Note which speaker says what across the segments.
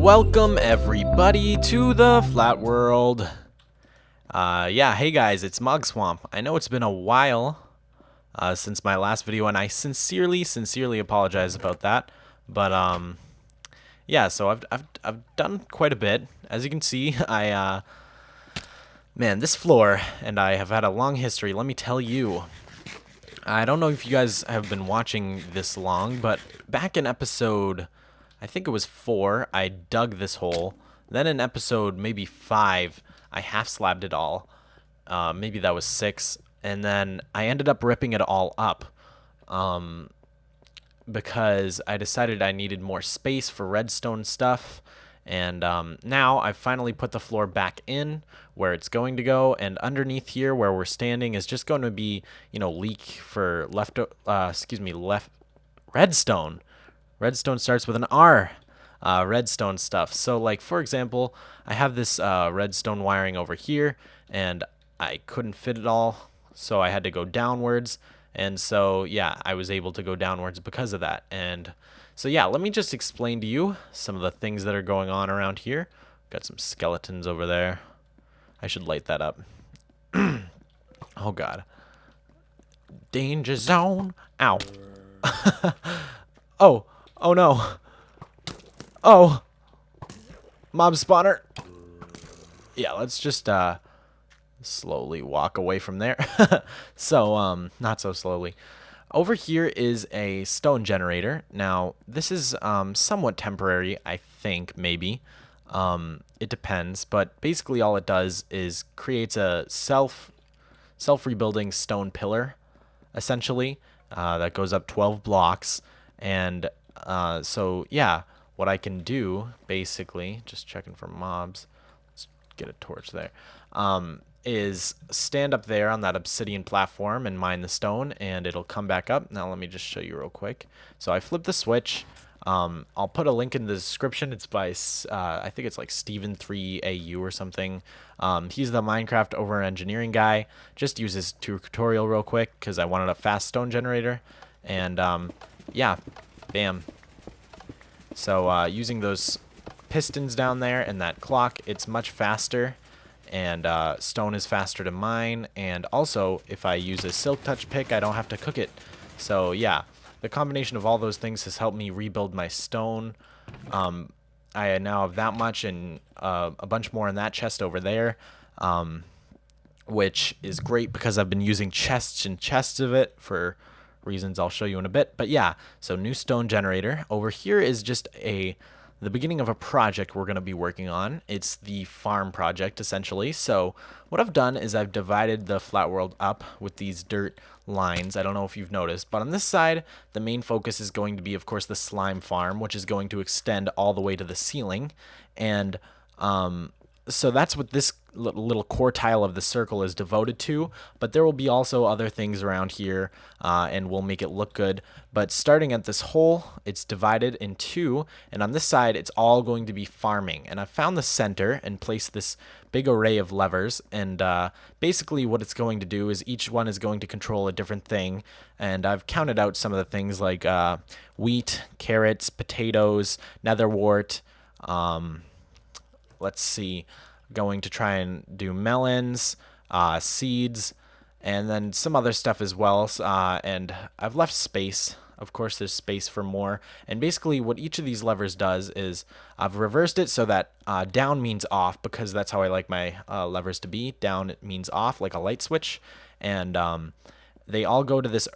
Speaker 1: Welcome everybody to the Flat World. Yeah, hey guys, it's Mug Swamp. I know it's been a while since my last video, and I sincerely apologize about that. But yeah, so I've done quite a bit. As you can see, man, this floor and I have had a long history. Let me tell you. I don't know if you guys have been watching this long, but back in episode, I think it was 4, I dug this hole. Then in episode maybe 5, I half slabbed it all. Maybe that was 6. And then I ended up ripping it all up because I decided I needed more space for redstone stuff. And now I've finally put the floor back in where it's going to go, and underneath here where we're standing is just going to be, leak for redstone. Redstone starts with an R. Redstone stuff. So, like, for example, I have this redstone wiring over here, and I couldn't fit it all, so I had to go downwards. And so, yeah, I was able to go downwards because of that. And so, yeah, let me just explain to you some of the things that are going on around here. Got some skeletons over there. I should light that up. Oh, God. Danger zone. Ow. Oh. Oh, no. Oh. Mob spawner. Yeah, let's just slowly walk away from there. So, not so slowly. Over here is a stone generator. Now, this is somewhat temporary, I think, maybe. It depends, but basically all it does is creates a self-rebuilding stone pillar, essentially, that goes up 12 blocks. And so, yeah, what I can do, basically, just checking for mobs, let's get a torch there, is stand up there on that obsidian platform and mine the stone, and it'll come back up. Now let me just show you real quick. So I flip the switch. I'll put a link in the description. It's by, I think it's like Steven3AU or something. He's the Minecraft over engineering guy. Just use his tutorial real quick because I wanted a fast stone generator. And yeah, bam. So using those pistons down there and that clock, it's much faster. And stone is faster to mine, and also if I use a silk touch pick, I don't have to cook it. So yeah, the combination of all those things has helped me rebuild my stone. I now have that much and a bunch more in that chest over there, which is great because I've been using chests and chests of it for reasons I'll show you in a bit. But yeah, so new stone generator. Over here is just the beginning of a project we're going to be working on. It's the farm project, essentially. So what I've done is I've divided the flat world up with these dirt lines. I don't know if you've noticed, but on this side, the main focus is going to be, of course, the slime farm, which is going to extend all the way to the ceiling. And so that's what this little core tile of the circle is devoted to, but there will be also other things around here, and we'll make it look good. But starting at this hole, it's divided in 2, and on this side it's all going to be farming. And I found the center and placed this big array of levers, and basically what it's going to do is each one is going to control a different thing. And I've counted out some of the things like wheat, carrots, potatoes, netherwort, let's see, going to try and do melons, seeds, and then some other stuff as well. And I've left space. Of course, there's space for more. And basically what each of these levers does is I've reversed it so that down means off, because that's how I like my levers to be. Down means off, like a light switch. And they all go to this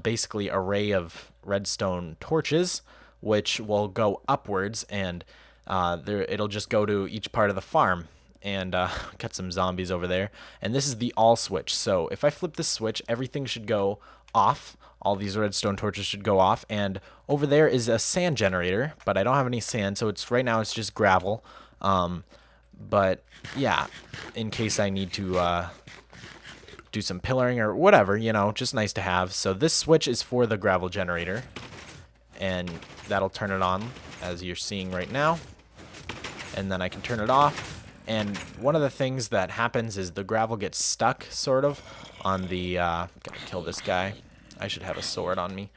Speaker 1: basically array of redstone torches, which will go upwards, and it'll just go to each part of the farm. And got some zombies over there. And this is the all switch. So if I flip this switch, everything should go off. All these redstone torches should go off. And over there is a sand generator, but I don't have any sand, so right now it's just gravel. But yeah, in case I need to do some pillaring or whatever, just nice to have. So this switch is for the gravel generator, and that'll turn it on as you're seeing right now. And then I can turn it off. And one of the things that happens is the gravel gets stuck, sort of, on the, gotta kill this guy. I should have a sword on me.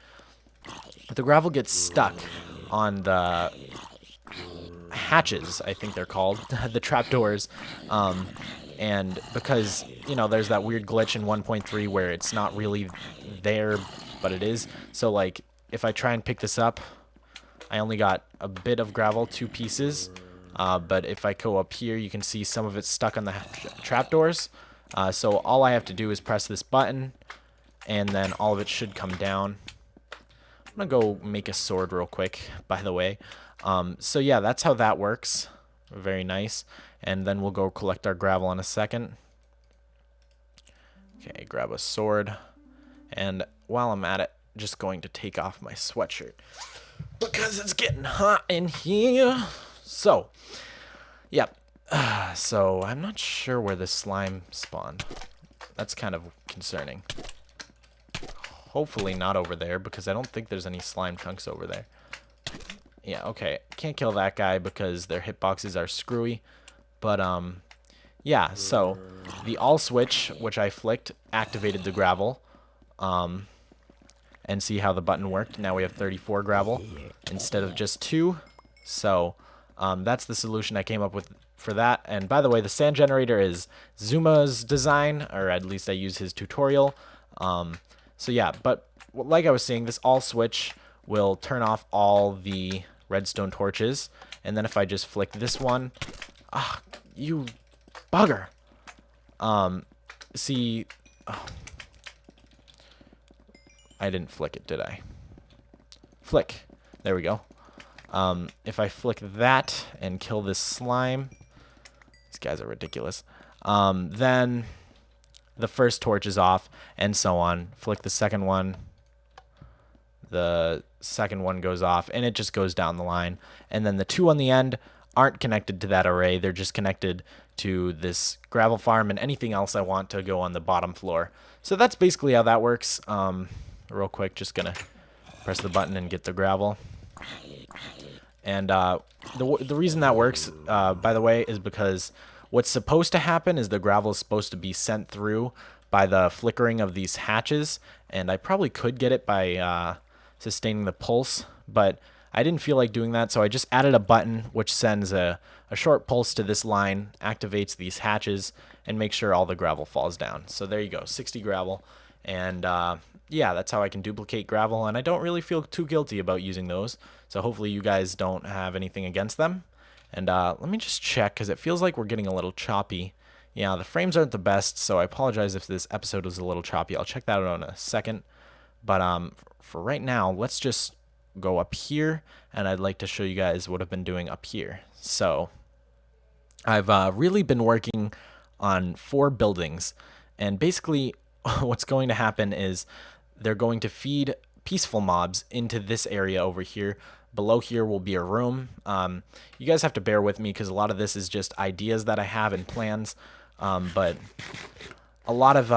Speaker 1: The gravel gets stuck on the hatches, I think they're called, the trapdoors. And because, you know, there's that weird glitch in 1.3 where it's not really there, but it is. So, like, if I try and pick this up, I only got a bit of gravel, 2 pieces. But if I go up here, you can see some of it's stuck on the trapdoors. So all I have to do is press this button, and then all of it should come down. I'm going to go make a sword real quick, by the way. So yeah, that's how that works. Very nice. And then we'll go collect our gravel in a second. Okay, grab a sword. And while I'm at it, just going to take off my sweatshirt because it's getting hot in here. So, yep. So I'm not sure where this slime spawned. That's kind of concerning. Hopefully not over there, because I don't think there's any slime chunks over there. Yeah, okay. Can't kill that guy because their hitboxes are screwy. But, yeah, so the all switch, which I flicked, activated the gravel. And see how the button worked. Now we have 34 gravel instead of just 2. So, that's the solution I came up with for that. And by the way, the sand generator is Zuma's design, or at least I use his tutorial. So yeah, but like I was saying, this all switch will turn off all the redstone torches. And then if I just flick this one, you bugger. See, oh, I didn't flick it, did I? Flick. There we go. If I flick that and kill this slime, these guys are ridiculous. Then the first torch is off, and so on. Flick the second one. The second one goes off, and it just goes down the line. And then the 2 on the end aren't connected to that array. They're just connected to this gravel farm and anything else I want to go on the bottom floor. So that's basically how that works. Real quick, just going to press the button and get the gravel. And the reason that works, by the way, is because what's supposed to happen is the gravel is supposed to be sent through by the flickering of these hatches, and I probably could get it by sustaining the pulse, but I didn't feel like doing that, so I just added a button which sends a short pulse to this line, activates these hatches, and makes sure all the gravel falls down. So there you go, 60 gravel, and yeah, that's how I can duplicate gravel, and I don't really feel too guilty about using those, so hopefully you guys don't have anything against them. And let me just check, because it feels like we're getting a little choppy. Yeah, the frames aren't the best, so I apologize if this episode was a little choppy. I'll check that out in a second. But for right now, let's just go up here, and I'd like to show you guys what I've been doing up here. So I've really been working on 4 buildings, and basically what's going to happen is they're going to feed peaceful mobs into this area over here. Below here will be a room. You guys have to bear with me because a lot of this is just ideas that I have and plans. But a lot of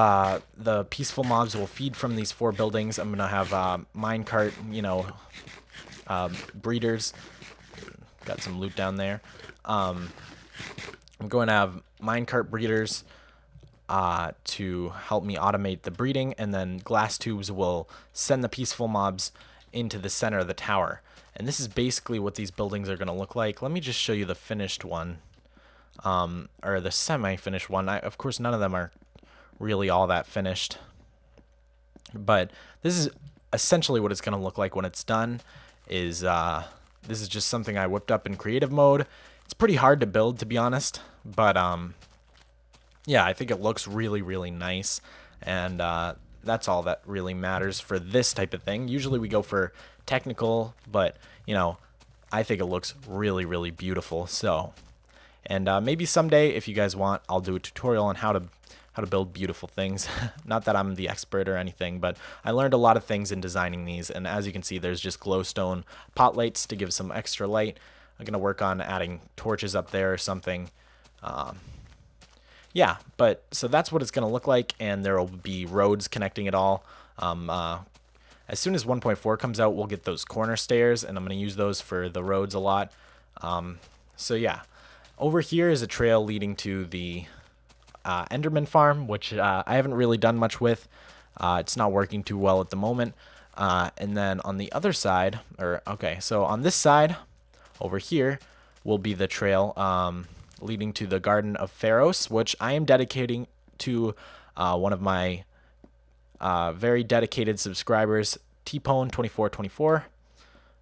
Speaker 1: the peaceful mobs will feed from these 4 buildings. I'm going to have minecart, breeders. Got some loot down there. I'm going to have minecart breeders to help me automate the breeding. And then glass tubes will send the peaceful mobs into the center of the tower. And this is basically what these buildings are going to look like. Let me just show you the finished one, or the semi-finished one. Of course, none of them are really all that finished. But this is essentially what it's going to look like when it's done. This is just something I whipped up in creative mode. It's pretty hard to build, to be honest. But, yeah, I think it looks really, really nice. And that's all that really matters for this type of thing. Usually we go for technical, but I think it looks really, really beautiful. So, and maybe someday, if you guys want, I'll do a tutorial on how to build beautiful things. Not that I'm the expert or anything, but I learned a lot of things in designing these. And as you can see, there's just glowstone pot lights to give some extra light. I'm gonna work on adding torches up there or something. Yeah, but so that's what it's gonna look like, and there will be roads connecting it all. As soon as 1.4 comes out, we'll get those corner stairs, and I'm going to use those for the roads a lot. So yeah, over here is a trail leading to the Enderman farm, which I haven't really done much with. It's not working too well at the moment. And then on the other side, so on this side, over here, will be the trail leading to the Garden of Pharos, which I am dedicating to one of my very dedicated subscribers, Tpone2424.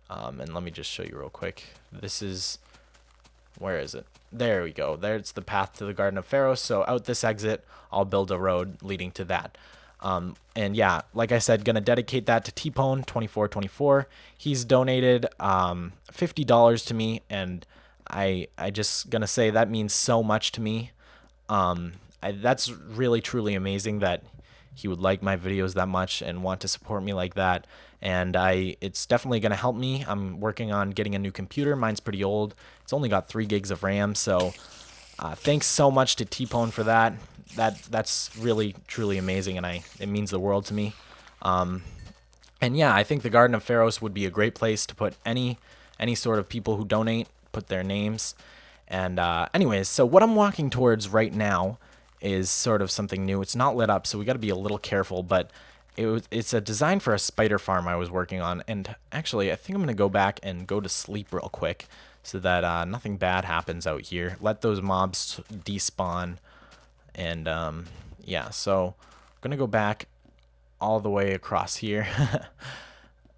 Speaker 1: And let me just show you real quick. This is, where is it? There we go. There's the path to the Garden of Pharos. So out this exit, I'll build a road leading to that. And yeah, like I said, gonna dedicate that to Tpone2424. He's donated $50 to me, and I just gonna say that means so much to me. That's really truly amazing that he would like my videos that much and want to support me like that. And it's definitely going to help me. I'm working on getting a new computer. Mine's pretty old. It's only got 3 gigs of RAM. So thanks so much to Tpone for that. That's really truly amazing, and it means the world to me. And yeah, I think the Garden of Pharos would be a great place to put any sort of people who donate, put their names. And anyways, so what I'm walking towards right now is sort of something new. It's not lit up, so we got to be a little careful, but it's a design for a spider farm I was working on. And actually, I think I'm going to go back and go to sleep real quick so that nothing bad happens out here. Let those mobs despawn. And yeah, so I'm going to go back all the way across here.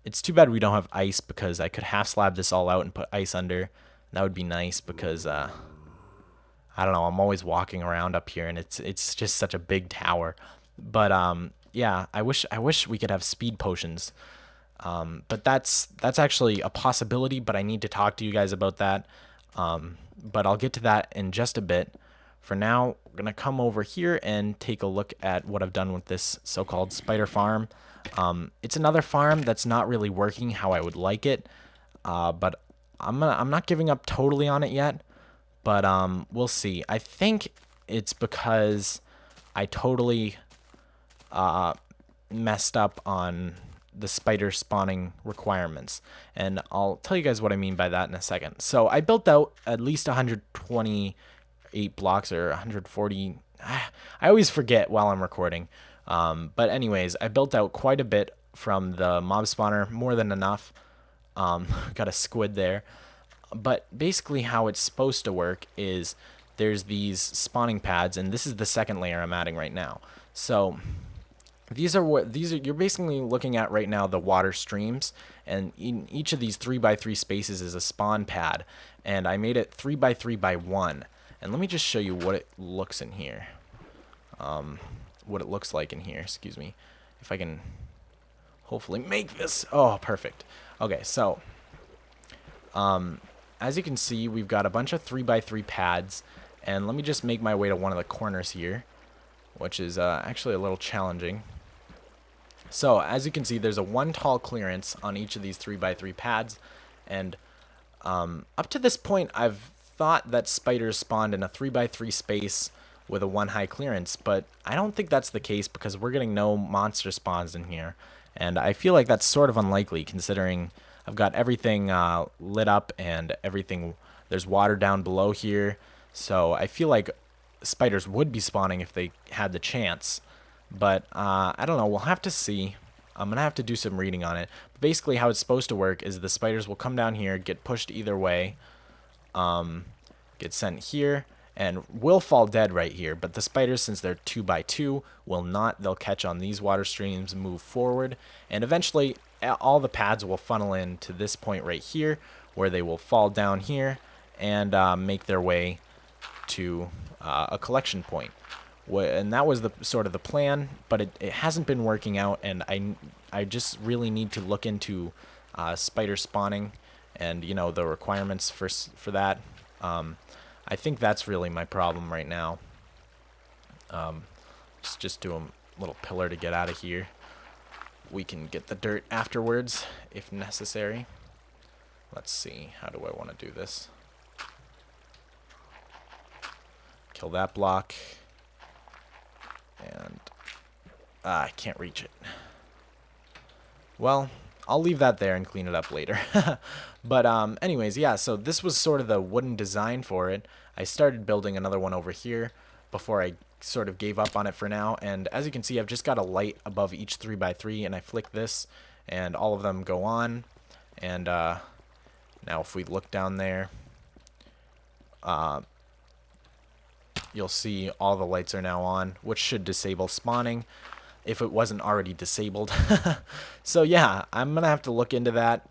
Speaker 1: It's too bad we don't have ice, because I could half slab this all out and put ice under. That would be nice, because I don't know, I'm always walking around up here, and it's just such a big tower. But yeah, I wish we could have speed potions. But that's actually a possibility, but I need to talk to you guys about that. But I'll get to that in just a bit. For now, we're going to come over here and take a look at what I've done with this so-called spider farm. It's another farm that's not really working how I would like it, but I'm not giving up totally on it yet, but we'll see. I think it's because I totally messed up on the spider spawning requirements, and I'll tell you guys what I mean by that in a second. So I built out at least 128 blocks, or 140. I always forget while I'm recording. But anyways, I built out quite a bit from the mob spawner, more than enough. Got a squid there. But basically how it's supposed to work is there's these spawning pads, and this is the second layer I'm adding right now. So these are you're basically looking at right now, the water streams, and in each of these 3x3 spaces is a spawn pad, and I made it 3x3x1. And let me just show you what it looks in here. What it looks like in here, excuse me. If I can hopefully make this. Oh, perfect. Okay, so as you can see, we've got a bunch of 3x3 pads, and let me just make my way to one of the corners here, which is actually a little challenging. So as you can see, there's a 1 tall clearance on each of these 3x3 pads, and up to this point, I've thought that spiders spawned in a 3x3 space with a 1 high clearance, but I don't think that's the case, because we're getting no monster spawns in here, and I feel like that's sort of unlikely, considering I've got everything lit up and everything. There's water down below here, so I feel like spiders would be spawning if they had the chance. But I don't know, we'll have to see. I'm gonna have to do some reading on it. But basically how it's supposed to work is the spiders will come down here, get pushed either way, get sent here, and will fall dead right here. But the spiders, since they're 2x2, will not. They'll catch on these water streams, move forward, and eventually all the pads will funnel in to this point right here, where they will fall down here and make their way to a collection point. And that was the sort of the plan, but it hasn't been working out, and I just really need to look into spider spawning and, you know, the requirements for that. I think that's really my problem right now. Just do a little pillar to get out of here. We can get the dirt afterwards if necessary. Let's see, how do I want to do this? Kill that block. And I can't reach it. Well, I'll leave that there and clean it up later. But anyways, yeah, so this was sort of the wooden design for it. I started building another one over here before I sort of gave up on it for now. And as you can see, I've just got a light above each 3x3, and I flick this and all of them go on. And now if we look down there, you'll see all the lights are now on, which should disable spawning if it wasn't already disabled. So yeah, I'm gonna have to look into that.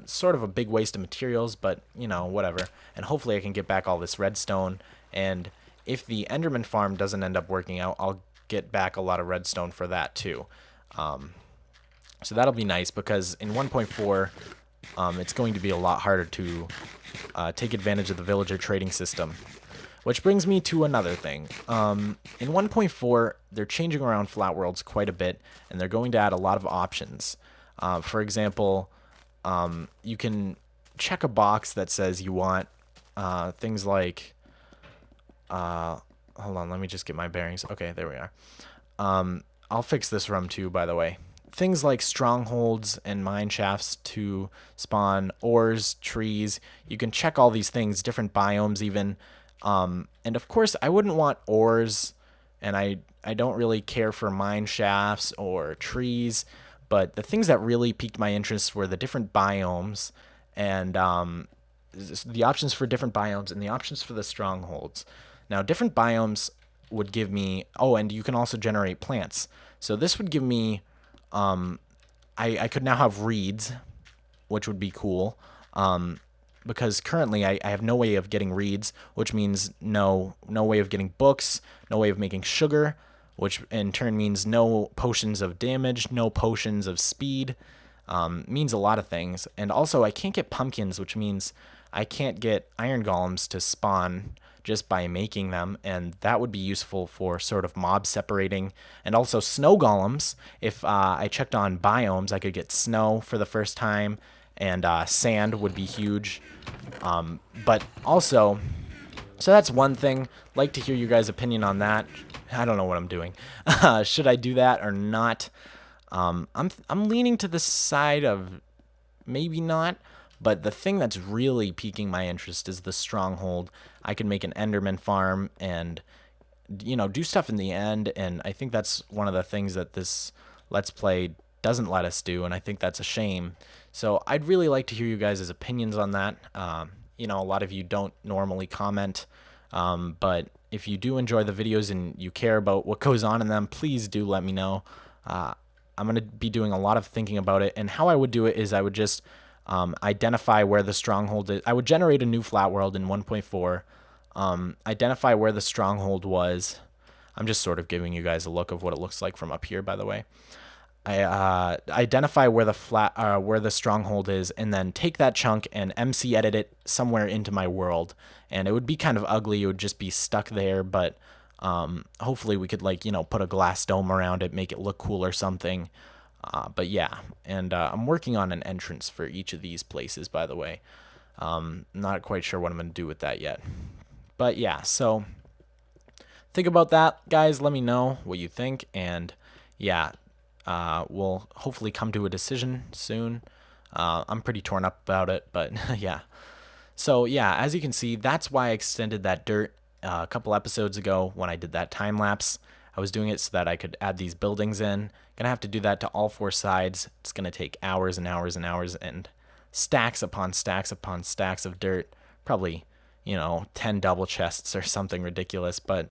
Speaker 1: Sort of a big waste of materials, but you know, whatever. And hopefully I can get back all this redstone. And if the Enderman farm doesn't end up working out, I'll get back a lot of redstone for that too. So that'll be nice because in 1.4, it's going to be a lot harder to take advantage of the villager trading system. Which brings me to another thing. In 1.4, they're changing around Flat Worlds quite a bit, and they're going to add a lot of options. For example, you can check a box that says you want things like... hold on, let me just get my bearings. Okay, there we are. I'll fix this room too, by the way. Things like strongholds and mine shafts to spawn ores, trees. You can check all these things, different biomes even. And of course, I wouldn't want ores, and I don't really care for mine shafts or trees, but the things that really piqued my interest were the different biomes and the options for different biomes and the options for the strongholds. Now, different biomes would give me... Oh, and you can also generate plants. So this would give me... I could now have reeds, which would be cool. Because currently I have no way of getting reeds, which means no way of getting books, no way of making sugar, which in turn means no potions of damage, no potions of speed, means a lot of things. And also I can't get pumpkins, which means I can't get iron golems to spawn just by making them, and that would be useful for sort of mob separating. And also snow golems, if I checked on biomes, I could get snow for the first time, and sand would be huge. But also, so that's one thing. Like to hear you guys' opinion on that. I don't know what I'm doing. Should I do that or not? I'm leaning to the side of maybe not. But the thing that's really piquing my interest is the stronghold. I can make an Enderman farm and, you know, do stuff in the end. And I think that's one of the things that this Let's Play doesn't let us do, and I think that's a shame. So I'd really like to hear you guys' opinions on that. You know, a lot of you don't normally comment, but if you do enjoy the videos and you care about what goes on in them, please do let me know. I'm going to be doing a lot of thinking about it, and how I would do it is I would just identify where the stronghold is. I would generate a new flat world in 1.4, identify where the stronghold was. I'm just sort of giving you guys a look of what it looks like from up here, by the way. I identify where the stronghold is, and then take that chunk and MC edit it somewhere into my world. And it would be kind of ugly. It would just be stuck there, but hopefully we could, like, you know, put a glass dome around it, make it look cool or something. But yeah, and I'm working on an entrance for each of these places, by the way. Not quite sure what I'm going to do with that yet. But yeah, so think about that, guys. Let me know what you think, and yeah, we'll hopefully come to a decision soon. I'm pretty torn up about it, but yeah. So yeah, as you can see, that's why I extended that dirt a couple episodes ago when I did that time lapse. I was doing it so that I could add these buildings in. Gonna have to do that to all four sides. It's gonna take hours and hours and hours and stacks upon stacks upon stacks of dirt. Probably, you know, 10 double chests or something ridiculous. But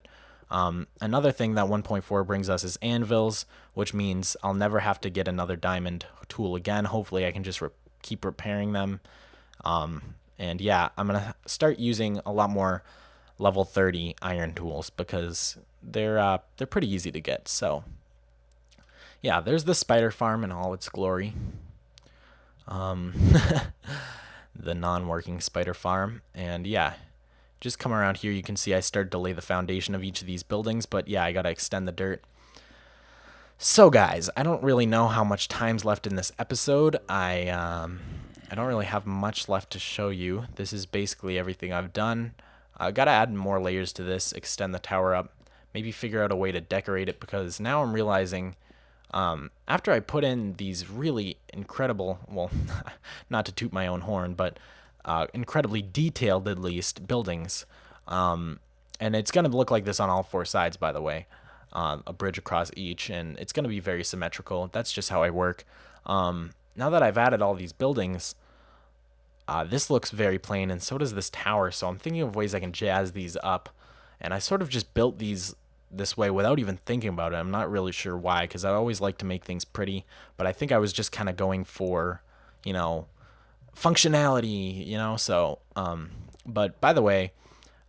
Speaker 1: another thing that 1.4 brings us is anvils, which means I'll never have to get another diamond tool again. Hopefully I can just keep repairing them. And yeah, I'm gonna start using a lot more level 30 iron tools because they're pretty easy to get. So yeah, there's the spider farm in all its glory. The non-working spider farm. And yeah, just come around here, you can see I started to lay the foundation of each of these buildings, but yeah, I gotta extend the dirt. So guys, I don't really know how much time's left in this episode. I don't really have much left to show you. This is basically everything I've done. I gotta add more layers to this, extend the tower up, maybe figure out a way to decorate it, because now I'm realizing after I put in these really incredible, well, not to toot my own horn, but incredibly detailed, at least, buildings, and it's going to look like this on all four sides, by the way, a bridge across each, and it's going to be very symmetrical. That's just how I work. Now that I've added all these buildings, This looks very plain, and so does this tower, so I'm thinking of ways I can jazz these up. And I sort of just built these this way without even thinking about it. I'm not really sure why, because I always like to make things pretty, but I think I was just kind of going for, you know, functionality, you know, so, but by the way,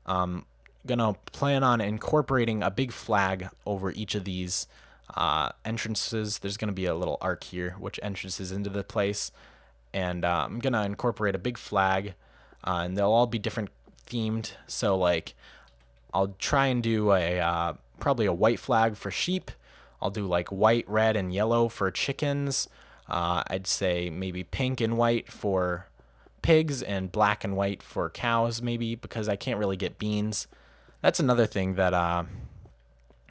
Speaker 1: gonna plan on incorporating a big flag over each of these entrances. There's gonna be a little arc here, which entrances into the place, and I'm gonna incorporate a big flag, and they'll all be different themed. So like, I'll try and do a probably a white flag for sheep. I'll do like white, red, and yellow for chickens. I'd say maybe pink and white for pigs and black and white for cows, maybe, because I can't really get beans. That's another thing that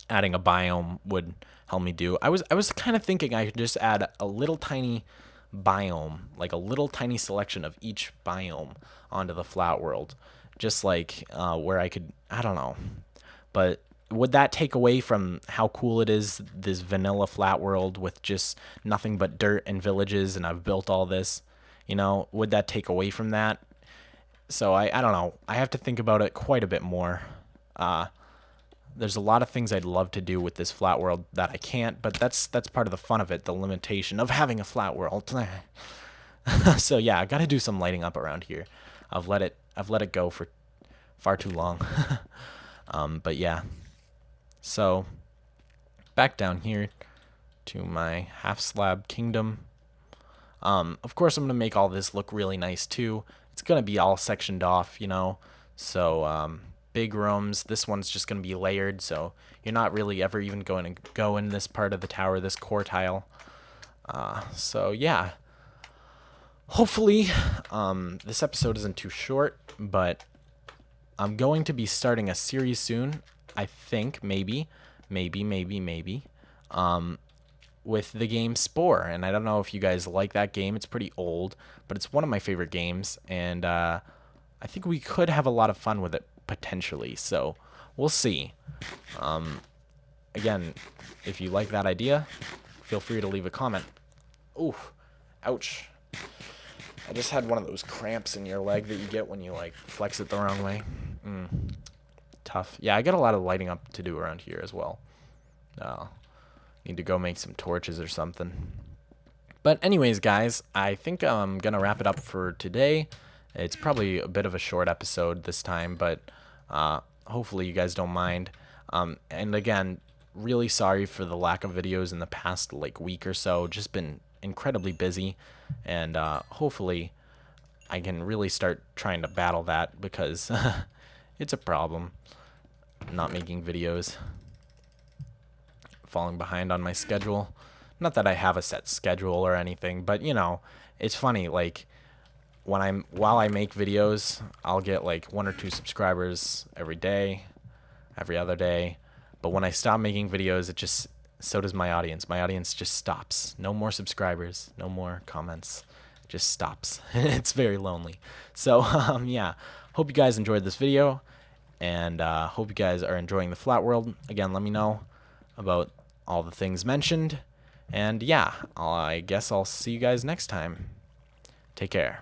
Speaker 1: adding a biome would help me do. I was kind of thinking I could just add a little tiny biome, like a little tiny selection of each biome onto the flat world, just like where I could, I don't know, but would that take away from how cool it is, this vanilla flat world with just nothing but dirt and villages, and I've built all this, you know, would that take away from that? So I don't know, I have to think about it quite a bit more. There's a lot of things I'd love to do with this flat world that I can't, but that's part of the fun of it, the limitation of having a flat world. So yeah, I got to do some lighting up around here. I've let it go for far too long. But yeah. So back down here to my half slab kingdom. Of course I'm going to make all this look really nice too. It's going to be all sectioned off, you know. So big rooms. This one's just going to be layered, so you're not really ever even going to go in this part of the tower, this core tile. So yeah, hopefully this episode isn't too short, but I'm going to be starting a series soon, I think, maybe, with the game Spore. And I don't know if you guys like that game. It's pretty old, but it's one of my favorite games, and I think we could have a lot of fun with it, potentially. So we'll see. Again, if you like that idea, feel free to leave a comment. Ooh, ouch. I just had one of those cramps in your leg that you get when you like flex it the wrong way. Tough. Yeah, I got a lot of lighting up to do around here as well. Need to go make some torches or something. But anyways, guys, I think I'm gonna wrap it up for today. It's probably a bit of a short episode this time, but hopefully you guys don't mind. And again, really sorry for the lack of videos in the past like week or so. Just been incredibly busy, and hopefully I can really start trying to battle that, because it's a problem not making videos, falling behind on my schedule. Not that I have a set schedule or anything, but you know, it's funny, like while I make videos, I'll get like 1 or 2 subscribers every day, every other day. But when I stop making videos, so does my audience. My audience just stops. No more subscribers, no more comments. It just stops. It's very lonely. So yeah, hope you guys enjoyed this video, and hope you guys are enjoying the flat world. Again, let me know about all the things mentioned, and yeah, I guess I'll see you guys next time. Take care.